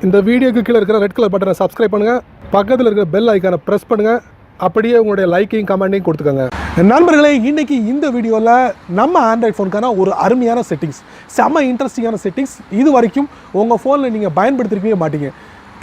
இந்த வீடியோக்கு கீழே இருக்கிற ரெட் கலர் பட்டனை சப்ஸ்கிரைப் பண்ணுங்கள், பக்கத்தில் இருக்கிற பெல் ஐக்கானை ப்ரெஸ் பண்ணுங்கள், அப்படியே உங்களுடைய லைக்கையும் கமெண்ட்டையும் கொடுத்துக்கோங்க. நண்பர்களே, இன்றைக்கி இந்த வீடியோவில் நம்ம ஆண்ட்ராய்ட் ஃபோனுக்கான ஒரு அருமையான செட்டிங்ஸ், செம்ம இன்ட்ரெஸ்டிங்கான செட்டிங்ஸ். இது வரைக்கும் உங்கள் ஃபோனில் நீங்கள் பயன்படுத்திருக்கவே மாட்டீங்க.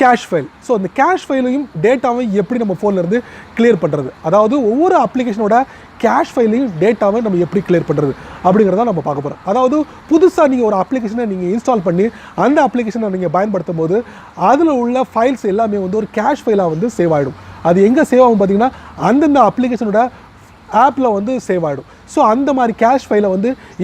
Cash file. ஸோ அந்த கேஷ் ஃபைலையும் டேட்டாவையும் எப்படி நம்ம ஃபோன்லேருந்து கிளியர் பண்ணுறது, அதாவது ஒவ்வொரு அப்ளிகேஷனோட கேஷ் ஃபைலையும் டேட்டாவை நம்ம எப்படி கிளியர் பண்ணுறது அப்படிங்கிறத நம்ம பார்க்க போகிறோம். அதாவது புதுசாக நீங்கள் ஒரு அப்ளிகேஷனை நீங்கள் இன்ஸ்டால் பண்ணி அந்த அப்ளிகேஷனை நீங்கள் பயன்படுத்தும் போது அதில் உள்ள ஃபைல்ஸ் எல்லாமே ஒரு கேஷ் ஃபைலாக சேவ் ஆகிடும். அது எங்கே சேவ் ஆகும் பார்த்தீங்கன்னா அந்தந்த அப்ளிகேஷனோட ஆப்பில் சேவ் ஆகிடும். ஸோ அந்த மாதிரி கேஷ் ஃபைலை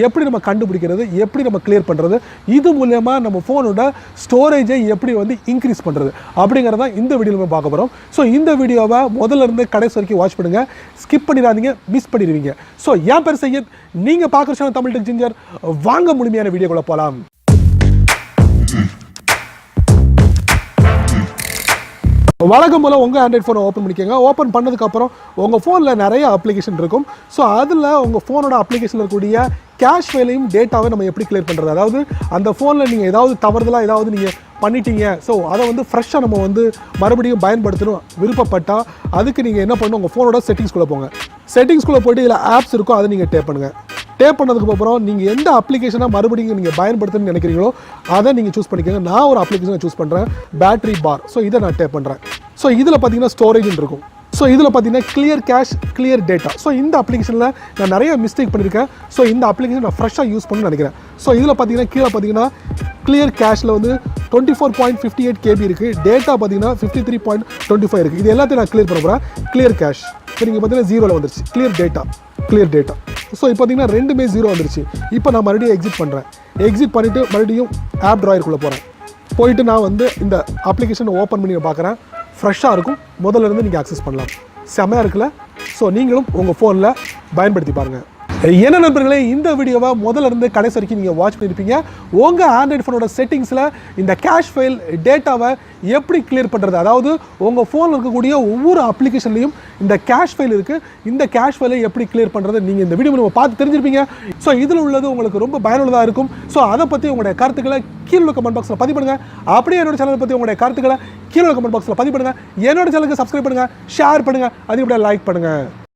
எப்படி நம்ம கண்டுபிடிக்கிறது, எப்படி நம்ம கிளியர் பண்ணுறது, இது மூலமா நம்ம ஃபோனோட ஸ்டோரேஜை எப்படி இன்க்ரீஸ் பண்ணுறது அப்படிங்கிறத இந்த வீடியோவில் நம்ம பார்க்க போகிறோம். ஸோ இந்த வீடியோவை முதல்ல இருந்து கடைசி வரைக்கும் வாட்ச் பண்ணுங்கள், ஸ்கிப் பண்ணிடாதீங்க, மிஸ் பண்ணிடுவீங்க. ஸோ என் பேர் சையத், நீங்கள் பார்க்குற சேனல் தமிழ் டெக் ஜிஞ்சர். வாங்க முழுமையான வீடியோக்குள்ள போகலாம். வழக்கம் போல் உங்கள் ஆண்ட்ராய்ட் ஃபோனை ஓப்பன் பண்ணிக்கோங்க. ஓப்பன் பண்ணதுக்கப்புறம் உங்கள் ஃபோனில் நிறைய அப்ளிகேஷன் இருக்கும். ஸோ அதில் உங்கள் ஃபோனோட அப்ளிகேஷனில் இருக்கக்கூடிய கேஷ் ஃபைலையும் டேட்டாவை நம்ம எப்படி கிளியர் பண்ணுறது, அதாவது அந்த ஃபோனில் நீங்கள் ஏதாவது தவறுதலாக ஏதாவது நீங்கள் பண்ணிட்டீங்க, ஸோ அதை ஃப்ரெஷ்ஷாக நம்ம மறுபடியும் பயன்படுத்தணும் விருப்பப்பட்டால் அதுக்கு நீங்கள் என்ன பண்ணணும், உங்கள் ஃபோனோட செட்டிங்ஸ்குள்ளே போங்க. செட்டிங்ஸ்குள்ளே போய்ட்டு இதில் ஆப்ஸ் இருக்கும், அதை நீங்கள் டேப் பண்ணுங்கள். டேப் பண்ணதுக்கு அப்புறம் நீங்கள் எந்த அப்ளிகேஷனாக மறுபடியும் நீங்கள் பயன்படுத்தணும்னு நினைக்கிறீங்களோ அதை நீங்கள் சூஸ் பண்ணிக்கோங்க. நான் ஒரு அப்ளிகேஷனை சூஸ் பண்ணுறேன், பேட்டரி பார். ஸோ இதை நான் டேப் பண்ணுறேன். ஸோ இதில் பார்த்தீங்கன்னா ஸ்டோரேஜ் இருக்கும். ஸோ இதில் பார்த்தீங்கன்னா clear cash, clear data. So இந்த அப்ளிகேஷனில் நான் நிறைய மிஸ்டேக் பண்ணியிருக்கேன். ஸோ இந்த அப்ளிகேஷன் நான் ஃப்ரெஷ்ஷாக யூஸ் பண்ணணும்னு நினைக்கிறேன். ஸோ இதில் பார்த்தீங்கன்னா கீழே பார்த்தீங்கன்னா கிளியர் கேஷில் 24.58 KB இருக்குது. டேட்டா பார்த்தீங்கன்னா 53.25 இருக்குது. இது எல்லாத்தையும் நான் கிளியர் பண்ண போகிறேன். கிளியர் கேஷ் இப்போ நீங்கள் பார்த்தீங்கன்னா 0 வந்துருச்சு. Clear data, clear data. So இப்போ பார்த்தீங்கன்னா ரெண்டுமே 0 வந்துருச்சு. இப்போ நான் மறுபடியும் எக்ஸிட் பண்ணுறேன். எக்ஸிட் பண்ணிவிட்டு மறுபடியும் ஆப் ட்ராயருக்குள்ளே போகிறேன். போயிட்டு நான் இந்த அப்ளிகேஷனை ஓப்பன் பண்ணி பார்க்குறேன். ஃப்ரெஷ்ஷாக இருக்கும். முதல்ல இருந்து நீங்கள் அக்சஸ் பண்ணலாம். செம்மையாக இருக்குல்ல? ஸோ நீங்களும் உங்கள் ஃபோனில் பயன்படுத்தி பாருங்கள். என்ன நண்பர்களே, இந்த வீடியோவை முதல்ல இருந்து கடைசி வரைக்கும் நீங்கள் வாட்ச் பண்ணியிருப்பீங்க. உங்கள் ஆண்ட்ராய்ட் ஃபோனோட செட்டிங்ஸில் இந்த கேஷ் ஃபைல் டேட்டாவை எப்படி கிளியர் பண்ணுறது, அதாவது உங்கள் ஃபோனில் இருக்கக்கூடிய ஒவ்வொரு அப்ளிகேஷன்லையும் இந்த கேஷ் ஃபைல் இருக்குது. இந்த கேஷ் ஃபைலை எப்படி கிளியர் பண்ணுறது நீங்கள் இந்த வீடியோ நம்ம பார்த்து தெரிஞ்சிருப்பீங்க. ஸோ இதில் உள்ளது உங்களுக்கு ரொம்ப பயனுள்ளதாக இருக்கும். ஸோ அதை பற்றி உங்களுடைய கருத்துக்களை கீழே கமெண்ட் பாக்ஸில் பதிவு பண்ணுங்கள். அப்படியே என்னோட சேனலை பற்றி உங்களுடைய கருத்துக்களை கீழே கமெண்ட் பாக்ஸில் பதிவு பண்ணுங்கள். என்னோட சேனலுக்கு சப்ஸ்கிரைப் பண்ணுங்கள், ஷேர் பண்ணுங்கள், அதுக்கு அப்படியே லைக் பண்ணுங்கள்.